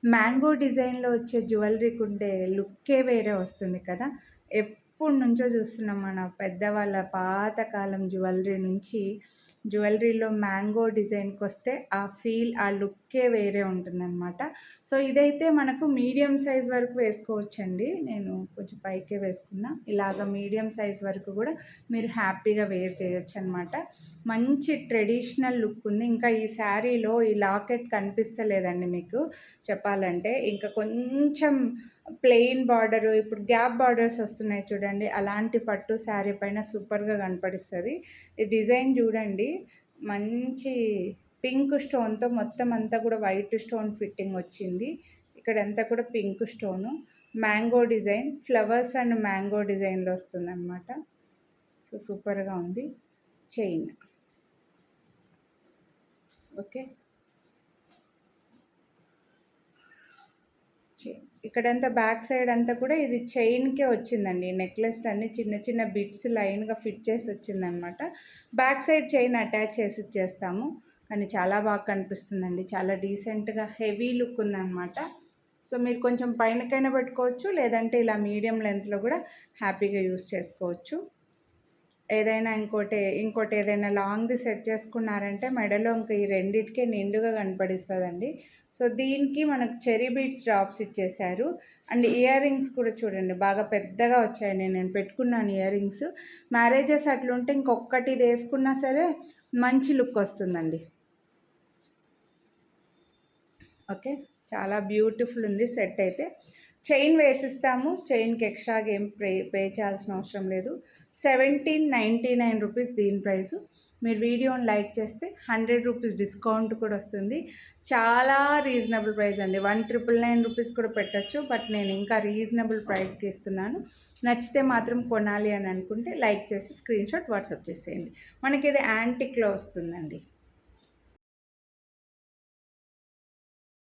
Mango డిజైన్‌లో వచ్చే జ్యువెలరీకుండే లుక్కే వేరే వస్తుంది కదా! ఎప్పటినుంచో చూస్తున్నాం మన పెద్దవాళ్ళ పాతకాలం జ్యువెలరీ నుంచి జ్యువెలరీలో మ్యాంగో డిజైన్‌కొస్తే ఆ ఫీల్, ఆ లుక్కే వేరే ఉంటుందనమాట. సో, ఇదైతే మనకు మీడియం సైజ్ వరకు వేసుకోవచ్చండి. నేను కొంచెం పైకే వేసుకున్నా. ఇలాగ మీడియం సైజ్ వరకు గూడా మీరు హ్యాపీగా వేర్ చేయొచ్చనమాట. మంచి ట్రెడిషనల్ లుక్ ఉంది. ఇంకా ఈ శారీలో ఈ లాకెట్ కనిపిస్తలేదండి మీకు చెప్పాలంటే. ఇంకా కొంచెం ప్లెయిన్ బార్డరు, ఇప్పుడు గ్యాప్ బార్డర్స్ వస్తున్నాయి చూడండి. అలాంటి పట్టు శారీ పైన సూపర్‌గా కనపడిస్తది. ఈ డిజైన్ చూడండి. మంచి పింక్ స్టోన్‌తో మొత్తం అంతా కూడా వైట్ స్టోన్ ఫిట్టింగ్ వచ్చింది. ఇక్కడంతా కూడా pink stone. Mango design, flowers and mango డిజైన్‌లో వస్తుందనమాట. సో, సూపర్‌గా ఉంది. చైన్. ఓకే. ఇక్కడంతా బ్యాక్ సైడ్ అంతా కూడా ఇది చైన్‌కే వచ్చిందండి. నెక్లెస్ అన్నీ చిన్న చిన్న బిట్స్ లైన్‌గా ఫిట్ చేసి వచ్చిందనమాట. బ్యాక్ సైడ్ చైన్ అటాచ్ చేసి ఇచ్చేస్తాము. కానీ చాలా బాగా కనిపిస్తుందండి. చాలా డీసెంట్‌గా హెవీ లుక్ ఉందనమాట. సో, మీరు కొంచెం పైనకైనా పెట్టుకోవచ్చు. లేదంటే ఇలా మీడియం లెంత్‌లో కూడా హ్యాపీగా యూజ్ చేసుకోవచ్చు. ఏదైనా ఇంకోటి ఏదైనా లాంగ్‌ది సెట్ చేసుకున్నారంటే మెడలో ఇంక ఈ రెండిటికే నిండుగా కనపడిస్తదండి. సో, దీనికి మనకు చెర్రీ బీడ్స్ డ్రాప్స్ ఇచ్చేశారు. అండ్ ఇయర్ రింగ్స్ కూడా చూడండి బాగా పెద్దగా వచ్చాయండి. నేను పెట్టుకున్నాను ఇయర్ రింగ్స్. మ్యారేజెస్ అట్లుంటే ఇంకొక్కటి ఇది ఏసుకున్నా సరే మంచి లుక్ వస్తుందండి. ఓకే. చాలా బ్యూటిఫుల్ ఉంది సెట్ అయితే. చైన్ వేసిస్తాము. చైన్‌కి ఎక్స్‌ట్రాగా ఏం పే చేయాల్సిన అవసరం లేదు. 1799 రూపీస్ దీని ప్రైసు. మీరు వీడియోని లైక్ చేస్తే 100 రూపీస్ డిస్కౌంట్ కూడా వస్తుంది. చాలా రీజనబుల్ ప్రైస్ అండి. 1999 రూపీస్ కూడా పెట్టొచ్చు. బట్ నేను ఇంకా రీజనబుల్ ప్రైస్‌కి ఇస్తున్నాను. నచ్చితే మాత్రం కొనాలి అని అనుకుంటే లైక్ చేసి స్క్రీన్‌షాట్ వాట్సాప్ చేసేయండి. మనకి ఇది యాంటిక్‌లో వస్తుందండి.